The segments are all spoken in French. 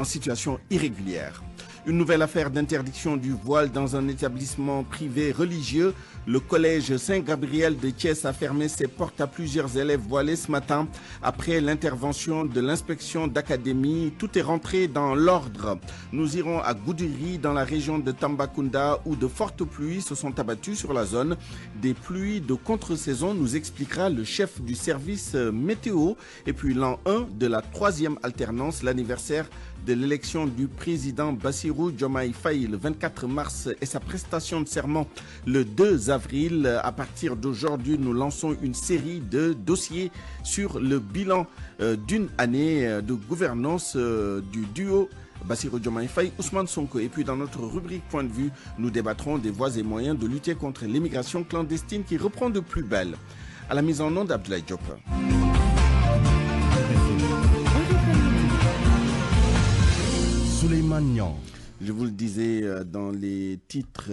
en situation irrégulière. Une nouvelle affaire d'interdiction du voile dans un établissement privé religieux. Le collège Saint-Gabriel de Thiès a fermé ses portes à plusieurs élèves voilés ce matin. Après l'intervention de l'inspection d'académie, tout est rentré dans l'ordre. Nous irons à Goudiri, dans la région de Tambacounda, où de fortes pluies se sont abattues sur la zone. Des pluies de contre-saison, nous expliquera le chef du service météo. Et puis l'an 1 de la 3e alternance, l'anniversaire de l'élection du président Bassirou Diomaye Faye le 24 mars et sa prestation de serment le 2 avril. À partir d'aujourd'hui, nous lançons une série de dossiers sur le bilan d'une année de gouvernance du duo Bassirou Diomaye Faye, Ousmane Sonko. Et puis dans notre rubrique Point de vue, nous débattrons des voies et moyens de lutter contre l'immigration clandestine qui reprend de plus belle. À la mise en onde, Abdoulaye Diop. Je vous le disais dans les titres,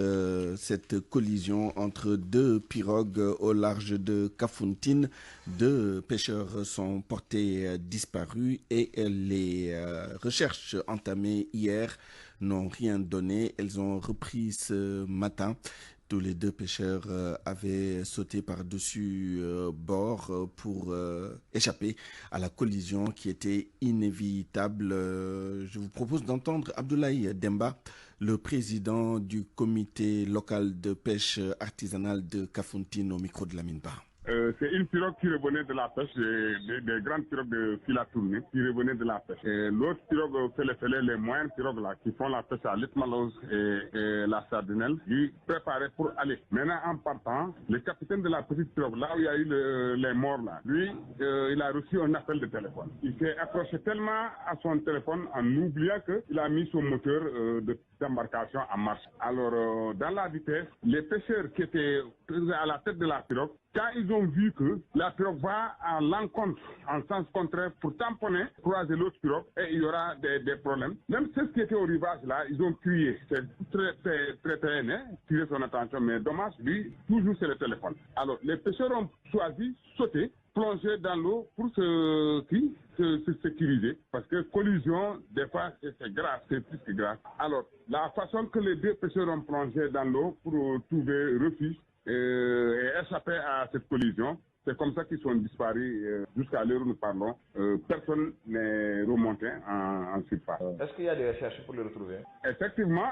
cette collision entre deux pirogues au large de Kafountine. 2 pêcheurs sont portés disparus et les recherches entamées hier n'ont rien donné. Elles ont repris ce matin. Tous les 2 pêcheurs avaient sauté par-dessus bord pour échapper à la collision qui était inévitable. Je vous propose d'entendre Abdoulaye Demba, le président du comité local de pêche artisanale de Kafountine, au micro de Lamine Ba. C'est une pirogue qui revenait de la pêche, des grandes pirogues de fil à tourner qui revenaient de la pêche. L'autre pirogue, les moyennes pirogues là, qui font la pêche à l'Itmalos et la Sardinelle, lui préparait pour aller. Maintenant, en partant, le capitaine de la petite pirogue, là où il y a eu les morts là, lui, il a reçu un appel de téléphone. Il s'est accroché tellement à son téléphone en oubliant qu'il a mis son moteur d'embarcation en marche. Alors, dans la vitesse, les pêcheurs qui étaient à la tête de la pirogue, quand ils ont vu que la pirogue va à l'encontre, en sens contraire, pour tamponner, croiser l'autre pirogue, et il y aura des problèmes. Même ceux qui étaient au rivage là, ils ont crié. C'est très né, tirer son attention, mais dommage, lui, toujours c'est le téléphone. Alors, les pêcheurs ont choisi sauter, plonger dans l'eau pour se sécuriser, parce que collision, des fois, c'est grave, c'est plus que grave. Alors, la façon que les 2 pêcheurs ont plongé dans l'eau pour trouver refuge et échapper à cette collision, c'est comme ça qu'ils sont disparus jusqu'à l'heure où nous parlons. Personne n'est remonté en surface. Est-ce qu'il y a des recherches pour le retrouver? Effectivement,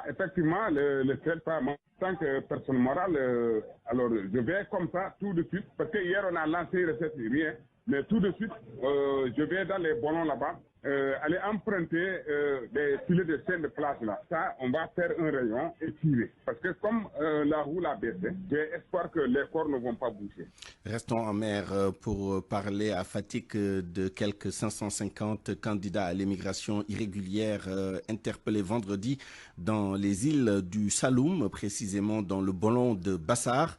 le fait pas. En tant que personne morale, alors je vais comme ça tout de suite, parce que hier on a lancé recette, rien. Mais tout de suite, je vais dans les ballons là-bas, aller emprunter des filets de chaîne de plage là. Ça, on va faire un rayon et tirer. Parce que comme la roue a baissé, j'ai espoir que les corps ne vont pas bouger. Restons en mer pour parler à Fatick de quelques 550 candidats à l'immigration irrégulière interpellés vendredi dans les îles du Saloum, précisément dans le ballon de Bassar.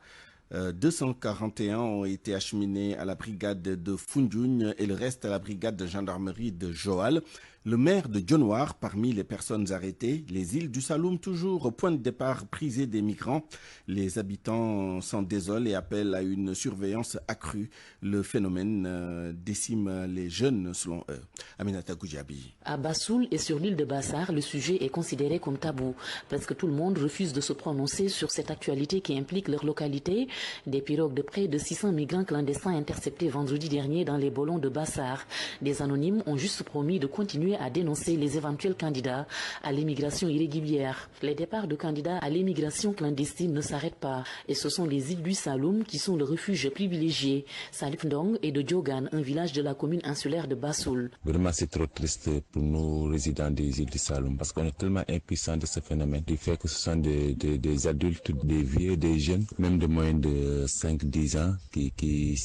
241 ont été acheminés à la brigade de Foundiougne et le reste à la brigade de gendarmerie de Joal. Le maire de Dionewar, parmi les personnes arrêtées, les îles du Saloum, toujours au point de départ prisé des migrants. Les habitants s'en désolent et appellent à une surveillance accrue. Le phénomène décime les jeunes, selon eux. Aminata Goudiaby. À Bassoul et sur l'île de Bassar, le sujet est considéré comme tabou. Presque tout le monde refuse de se prononcer sur cette actualité qui implique leur localité. Des pirogues de près de 600 migrants clandestins interceptés vendredi dernier dans les ballons de Bassar. Des anonymes ont juste promis de continuer à dénoncer les éventuels candidats à l'immigration irrégulière. Les départs de candidats à l'immigration clandestine ne s'arrêtent pas et ce sont les îles du Saloum qui sont le refuge privilégié. Salif Ndong est de Diogan, un village de la commune insulaire de Bassoul. Vraiment, c'est trop triste pour nous résidents des îles du Saloum parce qu'on est tellement impuissants de ce phénomène. Du fait que ce sont des adultes, des vieux, des jeunes, même de moins de 5-10 ans qui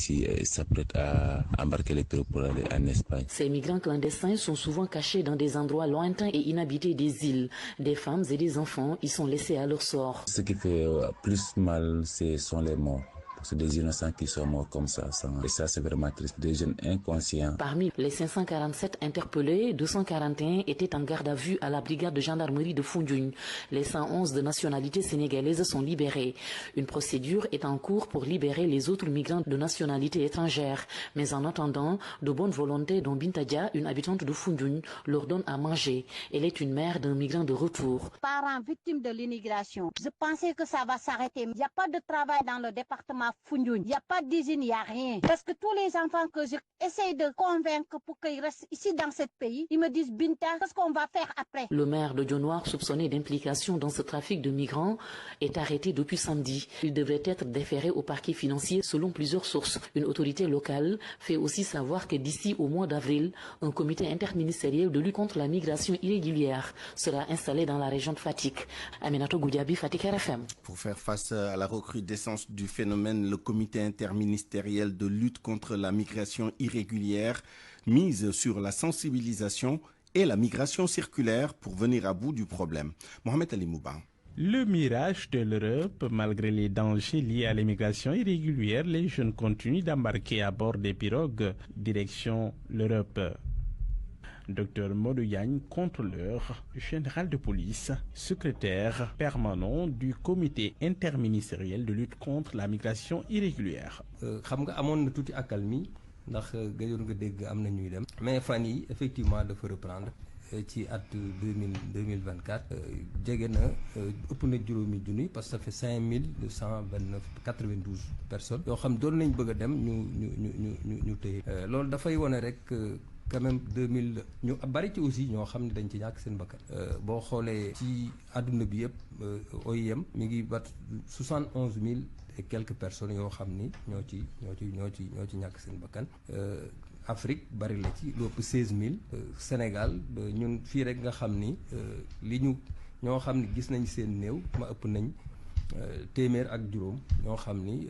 s'apprêtent à embarquer les pirogues pour aller en Espagne. Ces migrants clandestins sont souvent cachés dans des endroits lointains et inhabités des îles. Des femmes et des enfants y sont laissés à leur sort. Ce qui fait plus mal, ce sont les morts. C'est des innocents qui sont morts comme ça. Et ça, c'est vraiment triste. Des jeunes inconscients. Parmi les 547 interpellés, 241 étaient en garde à vue à la brigade de gendarmerie de Foundiougne. Les 111 de nationalité sénégalaise sont libérés. Une procédure est en cours pour libérer les autres migrants de nationalité étrangère. Mais en attendant, de bonne volonté dont Bintadia, une habitante de Foundiougne, leur donne à manger. Elle est une mère d'un migrant de retour. Parents victimes de l'immigration, je pensais que ça va s'arrêter. Il n'y a pas de travail dans le département Foundiougne. Il n'y a pas d'usine, il n'y a rien. Parce que tous les enfants que j'essaie de convaincre pour qu'ils restent ici dans ce pays, ils me disent Binta, qu'est-ce qu'on va faire après? Le maire de Dionewar, soupçonné d'implication dans ce trafic de migrants, est arrêté depuis samedi. Il devrait être déféré au parquet financier selon plusieurs sources. Une autorité locale fait aussi savoir que d'ici au mois d'avril, un comité interministériel de lutte contre la migration irrégulière sera installé dans la région de Fatick. Aminatou Goudiaby, Fatick RFM. Pour faire face à la recrudescence du phénomène, le comité interministériel de lutte contre la migration irrégulière mise sur la sensibilisation et la migration circulaire pour venir à bout du problème. Mohamed Ali Mouba. Le mirage de l'Europe, malgré les dangers liés à l'immigration irrégulière, les jeunes continuent d'embarquer à bord des pirogues, direction l'Europe. Dr Modou Diagne, contrôleur général de police, secrétaire permanent du comité interministériel de lutte contre la migration irrégulière. Xam nga amoon na tuuti accalmie ndax gëjoon nga dégg am na ñuy dem mais fan yi effectivement dafa reprendre ci at 2024 jege na ëpp na juróomi junni parce que ça fait 5292 personnes yoo xam doon nañ bëgg a dem ñu téye loolu dafay wone rek quand même 2000 ñu bari ci aussi ñoo xam ne dañ ci ñàkk seen bakkan boo xoolee ci àdduna bi yëpp OIM mi ngi bat 71 000 et quelques personnes yoo xam ni ñoo ci ñàkk seen bakkan Afrique bari la ci lu ëpp 16 000 Sénégal ñun fii rek nga xam ni li ñu ñoo xam ni gis nañ seen néew ma ëpp nañ téeméer ak juróom ñoo xam ni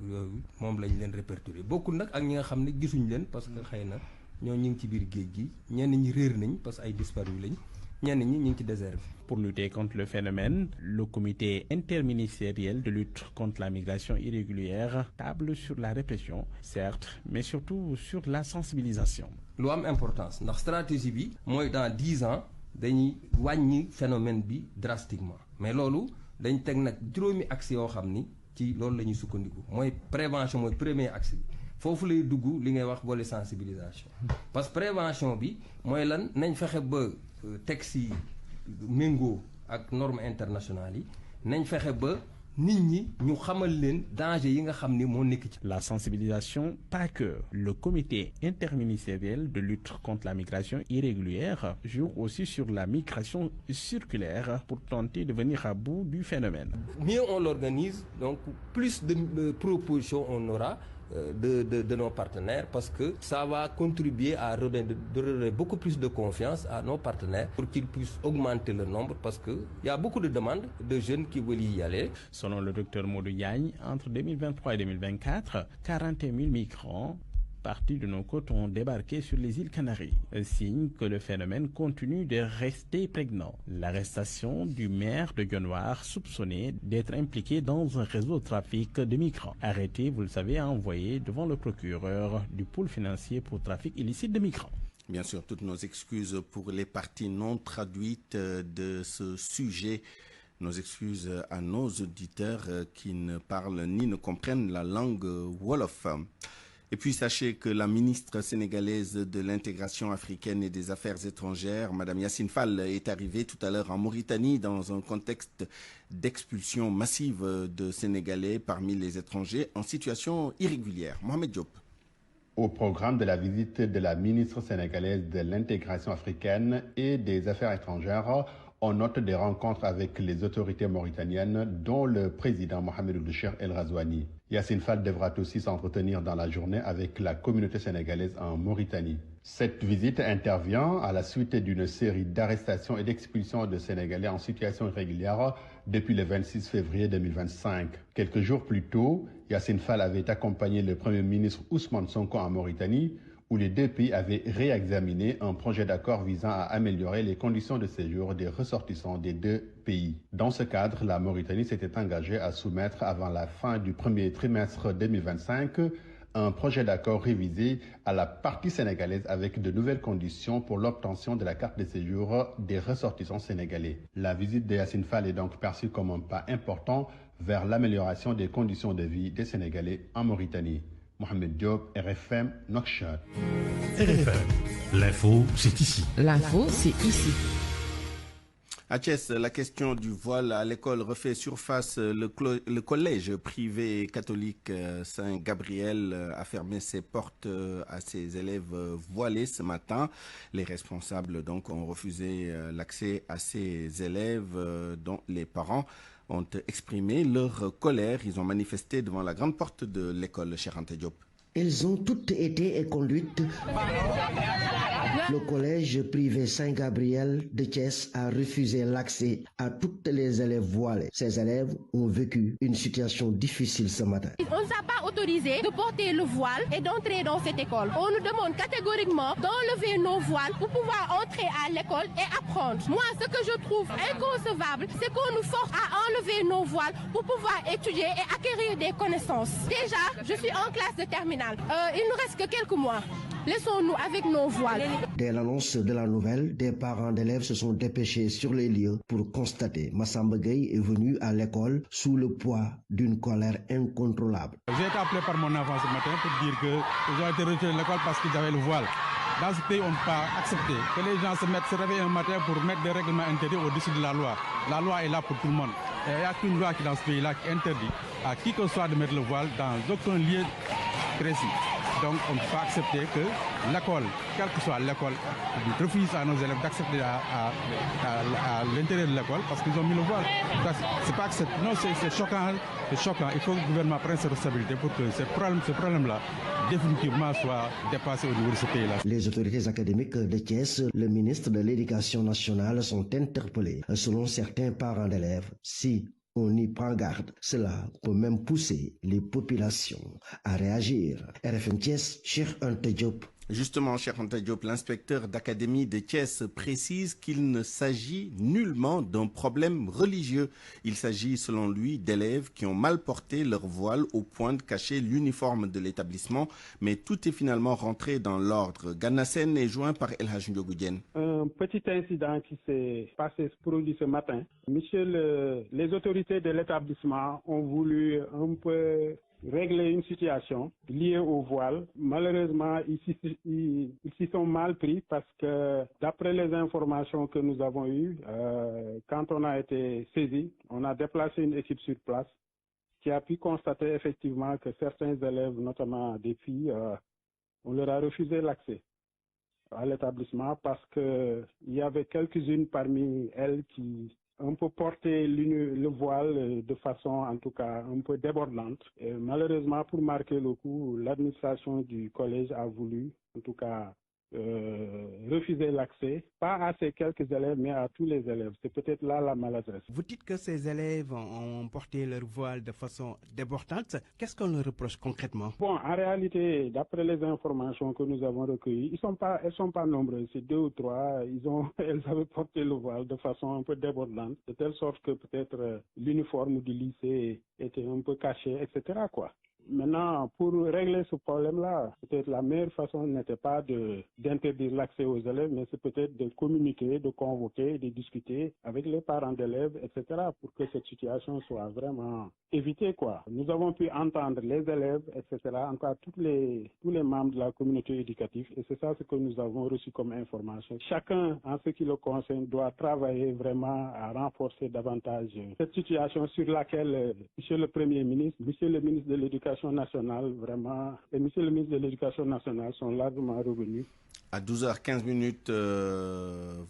yooyu moom lañ leen répertorié bokkul nag ak ñi nga xam ne gisuñ leen parce que xëy na ñoo ñu ngi ci biir géej gi ñenn ñi réer nañ parce que ay disparu lañ ñenn ñi ñu ngi ci désert bi. Pour lutter contre le phénomène, le comité interministériel de lutte contre la migration irrégulière table sur la répression, certes, mais surtout sur la sensibilisation. Lu am importance ndax stratégie bi mooy dans 10 ans dañuy wàññi phénomène bi drastiquement mais loolu dañ teg nag juróomi axe yoo xam ni ci loolu la ñuy sukkandiku mooy prévention mooy premier axe bi. foofu lay dugg li ngay wax boole sensibilisation parce que prévention bi mooy lan nañ fexe ba texte yi méngoo ak normes internationales yi nañ fexe ba nit ñi ñu xamal leen danger yi nga xam ni moo nekk ci. La sensibilisation, pas que. Le comité interministériel de lutte contre la migration irrégulière joue aussi sur la migration circulaire pour tenter de venir à bout du phénomène. Mieux on l'organise, donc plus de propositions on aura. De nos partenaires parce que ça va contribuer à redonner beaucoup plus de confiance à nos partenaires pour qu'ils puissent augmenter le nombre parce qu'il y a beaucoup de demandes de jeunes qui veulent y aller. Selon le docteur Modou Diagne, entre 2023 et 2024, 41 000 migrants partis de nos côtes ont débarqué sur les îles Canaries, un signe que le phénomène continue de rester prégnant. L'arrestation du maire de Dionewar soupçonné d'être impliqué dans un réseau de trafic de migrants. Arrêté, vous le savez, envoyé devant le procureur du pôle financier pour trafic illicite de migrants. Bien sûr, toutes nos excuses pour les parties non traduites de ce sujet. Nos excuses à nos auditeurs qui ne parlent ni ne comprennent la langue wolof. Et puis sachez que la ministre sénégalaise de l'intégration africaine et des affaires étrangères, Madame Yassine Fall, est arrivée tout à l'heure en Mauritanie dans un contexte d'expulsion massive de Sénégalais parmi les étrangers en situation irrégulière. Mohamed Diop. Au programme de la visite de la ministre sénégalaise de l'intégration africaine et des affaires étrangères, on note des rencontres avec les autorités mauritaniennes, dont le président Mohamed Ould Cheikh El Ghazouani. Yassine Fall devra aussi s'entretenir dans la journée avec la communauté sénégalaise en Mauritanie. Cette visite intervient à la suite d'une série d'arrestations et d'expulsions de Sénégalais en situation irrégulière depuis le 26 février 2025. Quelques jours plus tôt, Yassine Fall avait accompagné le Premier ministre Ousmane Sonko en Mauritanie, où les deux pays avaient réexaminé un projet d'accord visant à améliorer les conditions de séjour des ressortissants des deux pays. Dans ce cadre, la Mauritanie s'était engagée à soumettre avant la fin du premier trimestre 2025 un projet d'accord révisé à la partie sénégalaise avec de nouvelles conditions pour l'obtention de la carte de séjour des ressortissants sénégalais. La visite de Yassine Fall est donc perçue comme un pas important vers l'amélioration des conditions de vie des Sénégalais en Mauritanie. Mohamed Diop, RFM, Nouakchott. RFM, l'info, c'est ici. L'info, c'est ici. À Thiès, la question du voile à l'école refait surface. Le collège privé catholique Saint-Gabriel a fermé ses portes à ses élèves voilés ce matin. Les responsables donc ont refusé l'accès à ces élèves dont les parents ont exprimé leur colère. Ils ont manifesté devant la grande porte de l'école Cheikh Anta Diop. Elles ont toutes été conduites. Le collège privé Saint-Gabriel de Thiès a refusé l'accès à toutes les élèves voilés. Ces élèves ont vécu une situation difficile ce matin. On ne nous a pas autorisé de porter le voile et d'entrer dans cette école. On nous demande catégoriquement d'enlever nos voiles pour pouvoir entrer à l'école et apprendre. Moi, ce que je trouve inconcevable, c'est qu'on nous force à enlever nos voiles pour pouvoir étudier et acquérir des connaissances. Déjà, je suis en classe de terminale. Il ne reste que quelques mois. Laissons-nous avec nos voiles. Dès l'annonce de la nouvelle, des parents d'élèves se sont dépêchés sur les lieux pour constater. Massamba Gueye est venu à l'école sous le poids d'une colère incontrôlable. J'ai été appelé par mon enfant ce matin pour dire qu'ils ont été rejetés de l'école parce qu'ils avaient le voile. Dans ce pays, on ne peut pas accepter que les gens se réveillent un matin pour mettre des règlements intérieurs au-dessus de la loi. La loi est là pour tout le monde. Il n'y a qu'une loi qui dans ce pays-là qui interdit à qui que ce soit de mettre le voile dans aucun lieu précis. Donc on ne peut pas accepter que l'école, quelle que soit l'école, refuse à nos élèves d'accéder à l'intérieur de l'école parce qu'ils ont mis le voile. C'est pas acceptable. Non, c'est choquant. C'est choquant. Il faut que le gouvernement prenne ses responsabilités pour que ce problème-là définitivement soit dépassé au niveau de ce pays-là. Les autorités académiques de Thiès, le ministre de l'Éducation nationale sont interpellés. Selon certains parents d'élèves, si on y prend garde, cela peut même pousser les populations à réagir. RFM Thiès, Cheikh Anta Diop. Justement, Cheikh Anta Diop, l'inspecteur d'académie de Thiès précise qu'il ne s'agit nullement d'un problème religieux. Il s'agit, selon lui, d'élèves qui ont mal porté leur voile au point de cacher l'uniforme de l'établissement, mais tout est finalement rentré dans l'ordre. Ganassen est joint par El Hadj Ndiogou. Un petit incident qui s'est passé, produit ce matin. Les autorités de l'établissement ont voulu un peu régler une situation liée au voile. Malheureusement, ils s'y sont mal pris parce que d'après les informations que nous avons eues, quand on a été saisi, on a déplacé une équipe sur place qui a pu constater effectivement que certains élèves, notamment des filles, on leur a refusé l'accès à l'établissement parce qu'il y avait quelques-unes parmi elles qui on peut porter le voile de façon en tout cas un peu débordante. Et malheureusement, pour marquer le coup, l'administration du collège a voulu en tout cas refuser l'accès, pas à ces quelques élèves, mais à tous les élèves. C'est peut-être là la maladresse. Vous dites que ces élèves ont porté leur voile de façon débordante. Qu'est-ce qu'on leur reproche concrètement? Bon, en réalité, d'après les informations que nous avons recueillies, elles sont pas nombreuses, c'est 2 ou 3. Elles avaient porté le voile de façon un peu débordante, de telle sorte que peut-être l'uniforme du lycée était un peu caché, etc., quoi. Maintenant, pour régler ce problème-là, peut-être la meilleure façon n'était pas d'interdire l'accès aux élèves, mais c'est peut-être de communiquer, de convoquer, de discuter avec les parents d'élèves, etc., pour que cette situation soit vraiment évitée, quoi. Nous avons pu entendre les élèves, etc., encore tous les membres de la communauté éducative, et c'est ça ce que nous avons reçu comme information. Chacun, en ce qui le concerne, doit travailler vraiment à renforcer davantage cette situation sur laquelle Monsieur le Premier ministre, Monsieur le ministre de l'Éducation nationale, vraiment, et Monsieur le ministre de l'Éducation nationale sont largement revenus. À 12h15,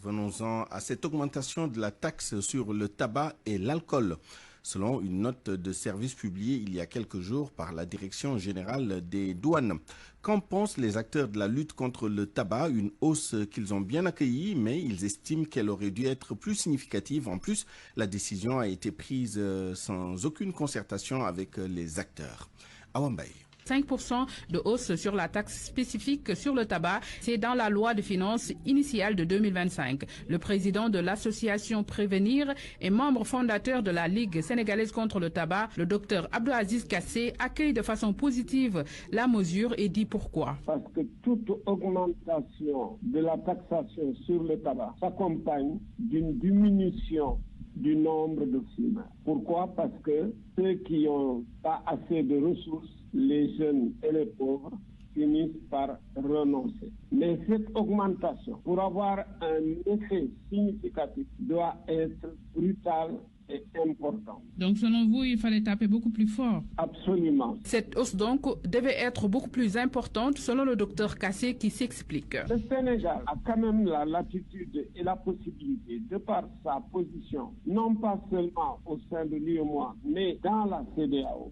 venons-en à cette augmentation de la taxe sur le tabac et l'alcool. Selon une note de service publiée il y a quelques jours par la Direction générale des douanes. Qu'en pensent les acteurs de la lutte contre le tabac? Une hausse qu'ils ont bien accueillie, mais ils estiment qu'elle aurait dû être plus significative. En plus, la décision a été prise sans aucune concertation avec les acteurs. Awambaye. 5% de hausse sur la taxe spécifique sur le tabac. C'est dans la loi de finances initiale de 2025. Le président de l'association Prévenir et membre fondateur de la Ligue sénégalaise contre le tabac, le docteur Abdelaziz Kassé, accueille de façon positive la mesure et dit pourquoi. Parce que toute augmentation de la taxation sur le tabac s'accompagne d'une diminution du nombre de fumeurs. Pourquoi? Parce que ceux qui n'ont pas assez de ressources, les jeunes et les pauvres, finissent par renoncer. Mais cette augmentation, pour avoir un effet significatif, doit être brutale et important. Donc selon vous, il fallait taper beaucoup plus fort? Absolument. Cette hausse donc devait être beaucoup plus importante selon le docteur Kassé qui s'explique. Le Sénégal a quand même la latitude et la possibilité, de par sa position, non pas seulement au sein de l'UEMOA, mais dans la CEDEAO,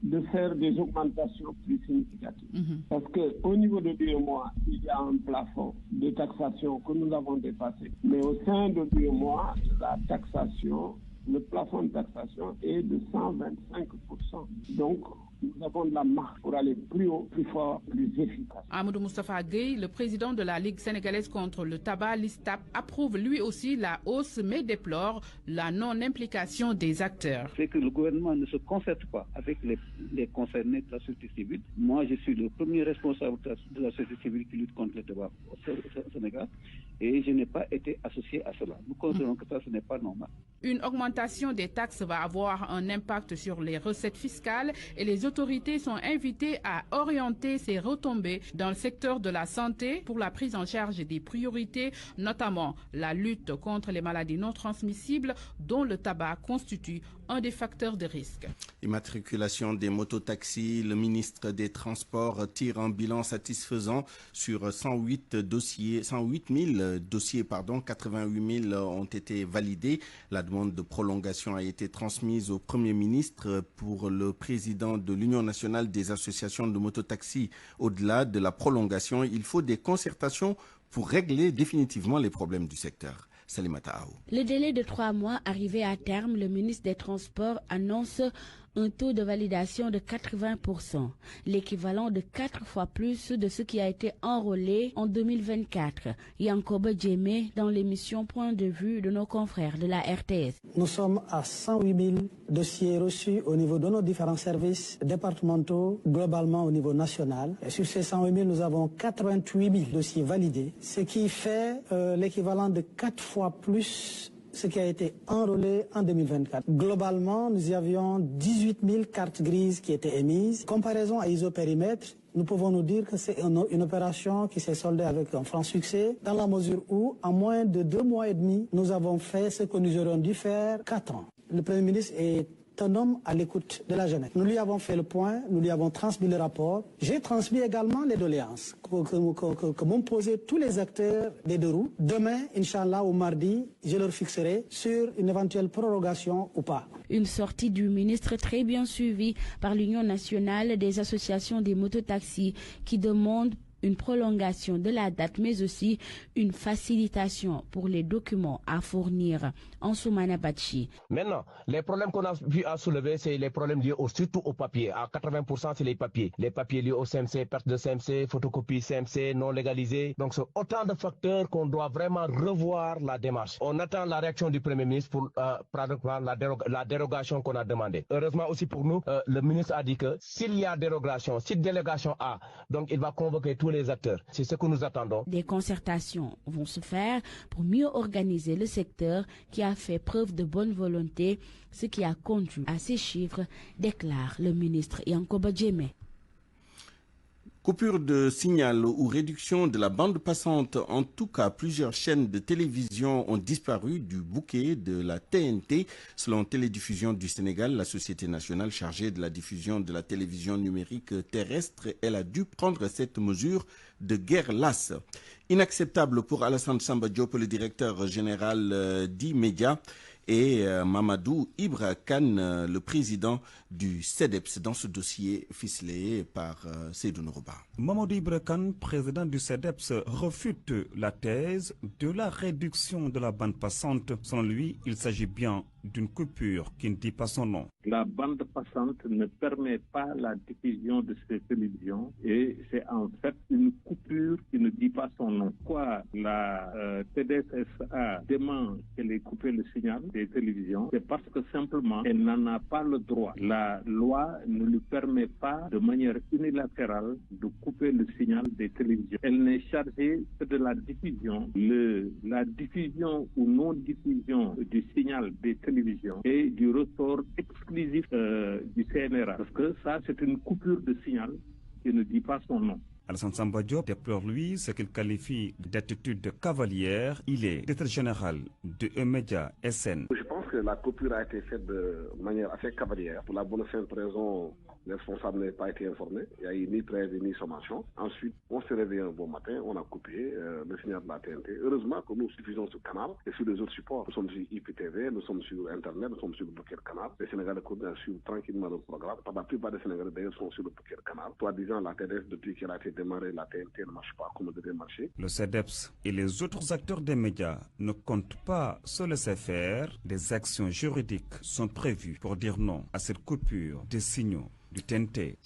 de faire des augmentations plus significatives. Parce qu'au niveau de l'UEMOA, il y a un plafond de taxation que nous avons dépassé. Mais au sein de l'UEMOA, la taxation, le plafond de taxation est de 125%. Donc, nous avons de la marge pour aller plus haut, plus fort, plus efficace. Amadou Moustapha Gueye, le président de la Ligue sénégalaise contre le tabac, l'ISTAP, approuve lui aussi la hausse mais déplore la non-implication des acteurs. C'est que le gouvernement ne se concerte pas avec les concernés de la société civile. Moi, je suis le premier responsable de la société civile qui lutte contre le tabac au Sénégal et je n'ai pas été associé à cela. Nous considérons que ça, ce n'est pas normal. Une augmentation des taxes va avoir un impact sur les recettes fiscales et les autorités sont invitées à orienter ces retombées dans le secteur de la santé pour la prise en charge des priorités, notamment la lutte contre les maladies non transmissibles dont le tabac constitue un des facteurs de risque. Immatriculation des mototaxis, le ministre des Transports tire un bilan satisfaisant sur 108 000 dossiers, 88 000 ont été validés. La demande de prolongation a été transmise au Premier ministre. Pour le président de l'Union nationale des associations de mototaxis. Au-delà de la prolongation, il faut des concertations pour régler définitivement les problèmes du secteur. Salimata Aou. Le délai de 3 mois arrivé à terme, le ministre des Transports annonce un taux de validation de 80%, l'équivalent de 4 fois plus de ce qui a été enrôlé en 2024. Yankoba Djemé dans l'émission Point de vue de nos confrères de la RTS. Nous sommes à 108 000 dossiers reçus au niveau de nos différents services départementaux, globalement au niveau national. Et sur ces 108 000, nous avons 88 000 dossiers validés, ce qui fait l'équivalent de 4 fois plus ce qui a été enrôlé en 2024. Globalement, nous y avions 18 000 cartes grises qui étaient émises. Comparaison à isopérimètre, nous pouvons nous dire que c'est une opération qui s'est soldée avec un franc succès, dans la mesure où, en moins de 2 mois et demi, nous avons fait ce que nous aurions dû faire 4 ans. Le Premier ministre est un homme à l'écoute de la jeunesse. Nous lui avons fait le point, nous lui avons transmis le rapport. J'ai transmis également les doléances que m'ont posé tous les acteurs des deux roues. Demain, Inch'Allah, ou mardi, je leur fixerai sur une éventuelle prorogation ou pas. Une sortie du ministre très bien suivie par l'Union nationale des associations des mototaxis qui demande une prolongation de la date, mais aussi une facilitation pour les documents à fournir. Ansoumana Bachi. Maintenant, les problèmes qu'on a vu à soulever, c'est les problèmes liés surtout au papier. À 80%, c'est les papiers. Les papiers liés au CMC, perte de CMC, photocopie CMC, non légalisée. Donc, c'est autant de facteurs qu'on doit vraiment revoir la démarche. On attend la réaction du Premier ministre pour la dérogation qu'on a demandée. Heureusement aussi pour nous, le ministre a dit que s'il y a dérogation, si délégation a, donc il va convoquer tous les acteurs. C'est ce que nous attendons. Des concertations vont se faire pour mieux organiser le secteur qui a fait preuve de bonne volonté, ce qui a conduit à ces chiffres, déclare le ministre Yankoba Djemé. Coupure de signal ou réduction de la bande passante. En tout cas, plusieurs chaînes de télévision ont disparu du bouquet de la TNT. Selon Télédiffusion du Sénégal, la société nationale chargée de la diffusion de la télévision numérique terrestre, elle a dû prendre cette mesure de guerre lasse. Inacceptable pour Alassane Samba Diop, le directeur général d'E-Media, et Mamadou Ibra Kane, le président du CEDEPS, dans ce dossier ficelé par Seydou Nourouba. Mamadou Ibra Kane, président du CEDEPS, refute la thèse de la réduction de la bande passante. Selon lui, il s'agit bien d'une coupure qui ne dit pas son nom. La bande passante ne permet pas la diffusion de ces télévisions et c'est en fait une coupure qui ne dit pas son nom. Quoi, la TDSA demande qu'elle ait coupé le signal des télévisions, c'est parce que simplement elle n'en a pas le droit. La loi ne lui permet pas de manière unilatérale de couper le signal des télévisions. Elle n'est chargée que de la diffusion. La diffusion ou non-diffusion du signal des télévisions et du ressort exclusif du CNRA. Parce que ça, c'est une coupure de signal qui ne dit pas son nom. Alassane Samba Diop déplore lui ce qu'il qualifie d'attitude cavalière. Il est directeur général de E-Média SN. Je pense que la coupure a été faite de manière assez cavalière. Pour la bonne et simple raison, les responsables n'avaient pas été informés. Il n'y a eu ni préavis ni sommation. Ensuite, on s'est réveillé un bon matin, on a coupé le signal de la TNT. Heureusement que nous diffusons ce canal et sur les autres supports. Nous sommes sur IPTV, nous sommes sur Internet, nous sommes sur le Bouquet Canal. Les Sénégalais continuent à suivre tranquillement le programme. La plupart des Sénégalais d'ailleurs sont sur le Bouquet Canal. Toi disant la TDS depuis qu'elle a été démarrée, la TNT ne marche pas comme elle devait marcher. Le CEDEPS et les autres acteurs des médias ne comptent pas se laisser faire. Des actions juridiques sont prévues pour dire non à cette coupure des signaux du TNT.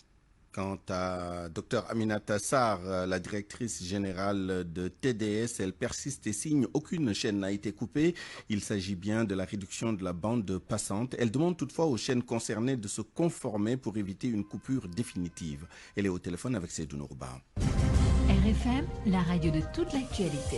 Quant à Dr Aminata Sarr, la directrice générale de TDS, elle persiste et signe aucune chaîne n'a été coupée. Il s'agit bien de la réduction de la bande passante. Elle demande toutefois aux chaînes concernées de se conformer pour éviter une coupure définitive. Elle est au téléphone avec Seydou Nourba. RFM, la radio de toute l'actualité.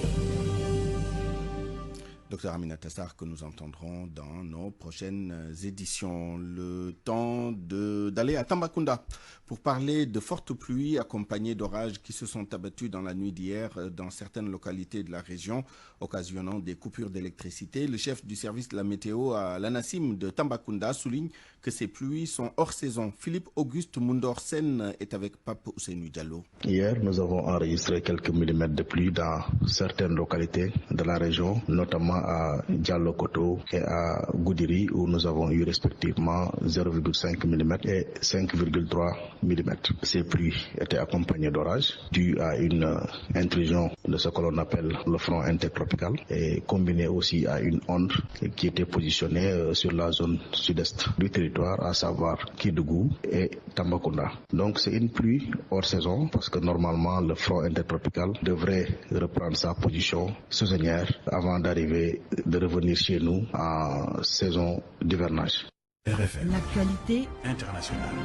Dr Aminata Sarr que nous entendrons dans nos prochaines éditions. Le temps d'aller à Tambacounda pour parler de fortes pluies accompagnées d'orages qui se sont abattus dans la nuit d'hier dans certaines localités de la région, occasionnant des coupures d'électricité. Le chef du service de la météo à l'ANACIM de Tambacounda souligne que ces pluies sont hors saison. Philippe Auguste Moundorsen est avec Pape Ousseynou Diallo. Hier, nous avons enregistré quelques millimètres de pluie dans certaines localités de la région, notamment à Diallo-Koto et à Goudiri, où nous avons eu respectivement 0,5 mm et 5,3 mm. Ces pluies étaient accompagnées d'orages dus à une intrusion de ce que l'on appelle le front intertropical et combiné aussi à une onde qui était positionnée sur la zone sud-est du territoire, à savoir Kédougou et Tambacounda. Donc c'est une pluie hors saison parce que normalement le front intertropical devrait reprendre sa position saisonnière avant de revenir chez nous en saison d'hivernage. RFM. L'actualité internationale.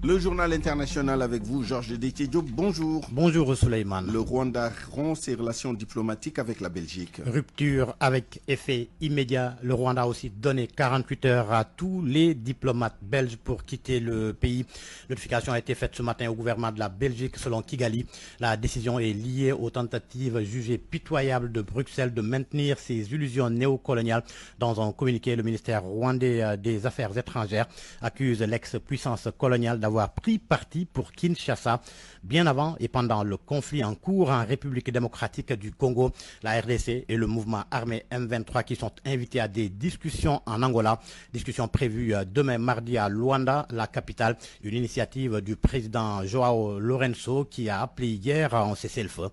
Le journal international avec vous, Georges Détié Diop. Bonjour. Bonjour, Souleymane. Le Rwanda rompt ses relations diplomatiques avec la Belgique. Rupture avec effet immédiat. Le Rwanda a aussi donné 48 heures à tous les diplomates belges pour quitter le pays. Notification a été faite ce matin au gouvernement de la Belgique selon Kigali. La décision est liée aux tentatives jugées pitoyables de Bruxelles de maintenir ses illusions néocoloniales. Dans un communiqué, le ministère rwandais des Affaires étrangères accuse l'ex-puissance coloniale d'avoir pris parti pour Kinshasa bien avant et pendant le conflit en cours en République démocratique du Congo. La RDC et le mouvement armé M23 qui sont invités à des discussions en Angola. Discussions prévues demain mardi à Luanda, la capitale. Une initiative du président Joao Lourenço qui a appelé hier à un cessez-le-feu.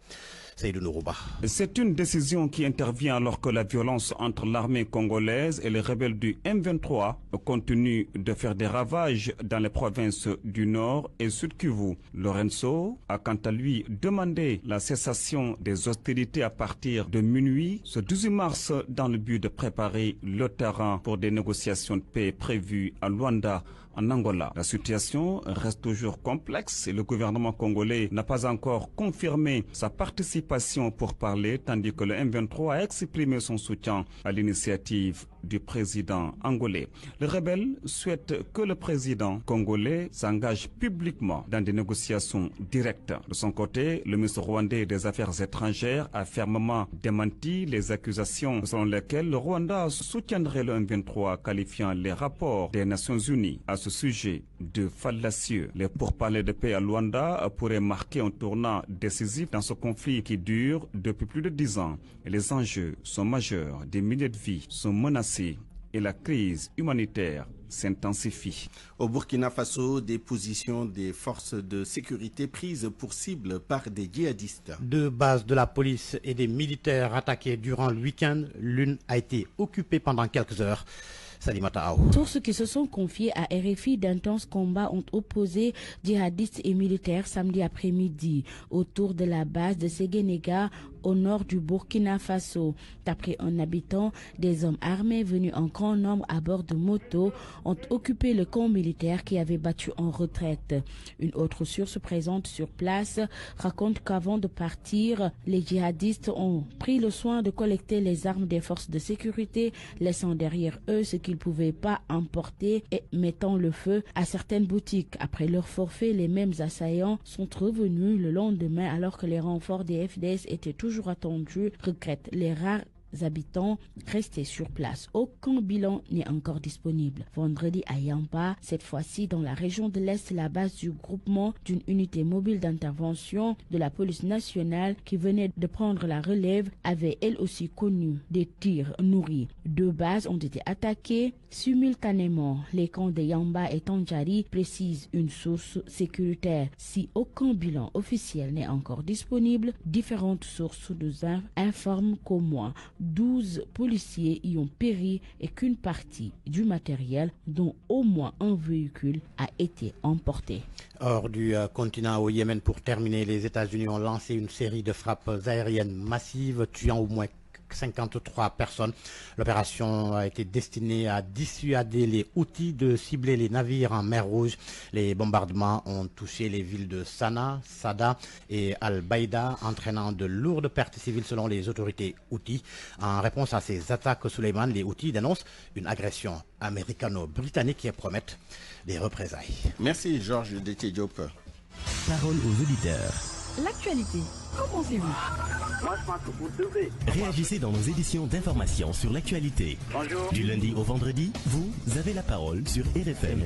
C'est une décision qui intervient alors que la violence entre l'armée congolaise et les rebelles du M23 continue de faire des ravages dans les provinces du Nord et Sud Kivu. Lourenço a quant à lui demandé la cessation des hostilités à partir de minuit ce 18 mars dans le but de préparer le terrain pour des négociations de paix prévues à Luanda, en Angola. La situation reste toujours complexe et le gouvernement congolais n'a pas encore confirmé sa participation pour parler, tandis que le M23 a exprimé son soutien à l'initiative du président angolais. Les rebelles souhaitent que le président congolais s'engage publiquement dans des négociations directes. De son côté, le ministre rwandais des Affaires étrangères a fermement démenti les accusations selon lesquelles le Rwanda soutiendrait le M23, qualifiant les rapports des Nations Unies à ce sujet de fallacieux. Les pourparlers de paix à Luanda pourraient marquer un tournant décisif dans ce conflit qui dure depuis plus de 10 ans. Et les enjeux sont majeurs. Des milliers de vies sont menacées et la crise humanitaire s'intensifient. Au Burkina Faso, des positions des forces de sécurité prises pour cible par des djihadistes. 2 bases de la police et des militaires attaquées durant le week-end. L'une a été occupée pendant quelques heures. Salimata Aou. Sources qui se sont confiées à RFI, d'intenses combats ont opposé djihadistes et militaires samedi après-midi autour de la base de Séguénéga au nord du Burkina Faso. D'après un habitant, des hommes armés venus en grand nombre à bord de motos ont occupé le camp militaire qui avait battu en retraite. Une autre source présente sur place raconte qu'avant de partir, les djihadistes ont pris le soin de collecter les armes des forces de sécurité, laissant derrière eux ce qu'ils ne pouvaient pas emporter et mettant le feu à certaines boutiques. Après leur forfait, les mêmes assaillants sont revenus le lendemain alors que les renforts des FDS étaient toujours attendus, regrettent les rares habitants restés sur place. Aucun bilan n'est encore disponible. Vendredi à Yamba, cette fois-ci dans la région de l'Est, la base du groupement d'une unité mobile d'intervention de la police nationale qui venait de prendre la relève avait elle aussi connu des tirs nourris. 2 bases ont été attaquées simultanément. Les camps de Yamba et Tandjari, précise une source sécuritaire. Si aucun bilan officiel n'est encore disponible, différentes sources nous informent qu'au moins 12 policiers y ont péri et qu'une partie du matériel, dont au moins un véhicule, a été emporté. Hors du continent au Yémen, pour terminer, les États-Unis ont lancé une série de frappes aériennes massives, tuant au moins 53 personnes. L'opération a été destinée à dissuader les Houthis de cibler les navires en mer Rouge. Les bombardements ont touché les villes de Sanaa, Sada et Al-Baïda, entraînant de lourdes pertes civiles selon les autorités Houthis. En réponse à ces attaques, Souleymane, les Houthis dénoncent une agression américano-britannique qui promettent des représailles. Merci Georges Détié-Diop. Parole aux auditeurs. L'actualité, qu'en pensez-vous? Moi, je pense que vous devez. Réagissez dans nos éditions d'information sur l'actualité. Bonjour. Du lundi au vendredi, vous avez la parole sur RFM.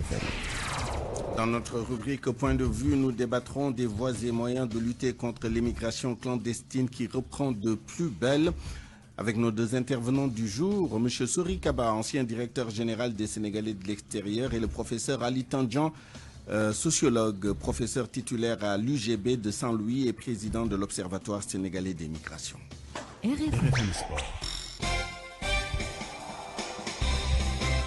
Dans notre rubrique Point de vue, nous débattrons des voies et moyens de lutter contre l'immigration clandestine qui reprend de plus belle. Avec nos 2 intervenants du jour, M. Souri Kaba, ancien directeur général des Sénégalais de l'extérieur, et le professeur Ali Tandjan, sociologue, professeur titulaire à l'UGB de Saint-Louis et président de l'Observatoire sénégalais des migrations. RFM Sport.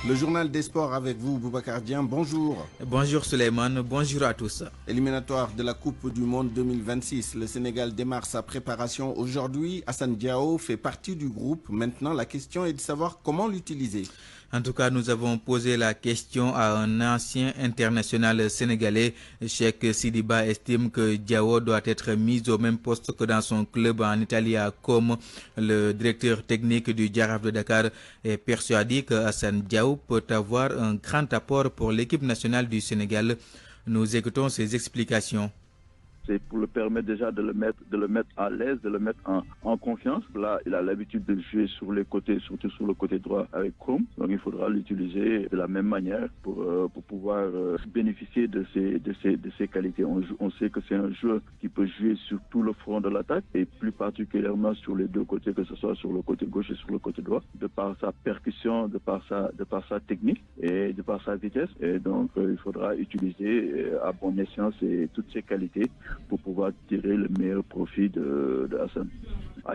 Le journal des sports avec vous, Boubacar Dieng. Bonjour. Bonjour Souleymane, bonjour à tous. Éliminatoire de la Coupe du Monde 2026. Le Sénégal démarre sa préparation aujourd'hui. Hassan Diao fait partie du groupe. Maintenant, la question est de savoir comment l'utiliser. En tout cas, nous avons posé la question à un ancien international sénégalais. Cheikh Sidiba estime que Diao doit être mis au même poste que dans son club en Italie à Comme. Le directeur technique du Jaraaf de Dakar est persuadé que Hassan Diao peut avoir un grand apport pour l'équipe nationale du Sénégal. Nous écoutons ses explications. C'est pour le permettre déjà de le mettre à l'aise, de le mettre en confiance. Là, il a l'habitude de jouer sur les côtés, surtout sur le côté droit avec Chrome. Donc, il faudra l'utiliser de la même manière pour pouvoir bénéficier de ses qualités. On sait que c'est un joueur qui peut jouer sur tout le front de l'attaque et plus particulièrement sur les 2 côtés, que ce soit sur le côté gauche et sur le côté droit, de par sa percussion, de par sa technique et de par sa vitesse. Et donc, il faudra utiliser à bon escient toutes ces qualités pour pouvoir tirer le meilleur profit de Hassan.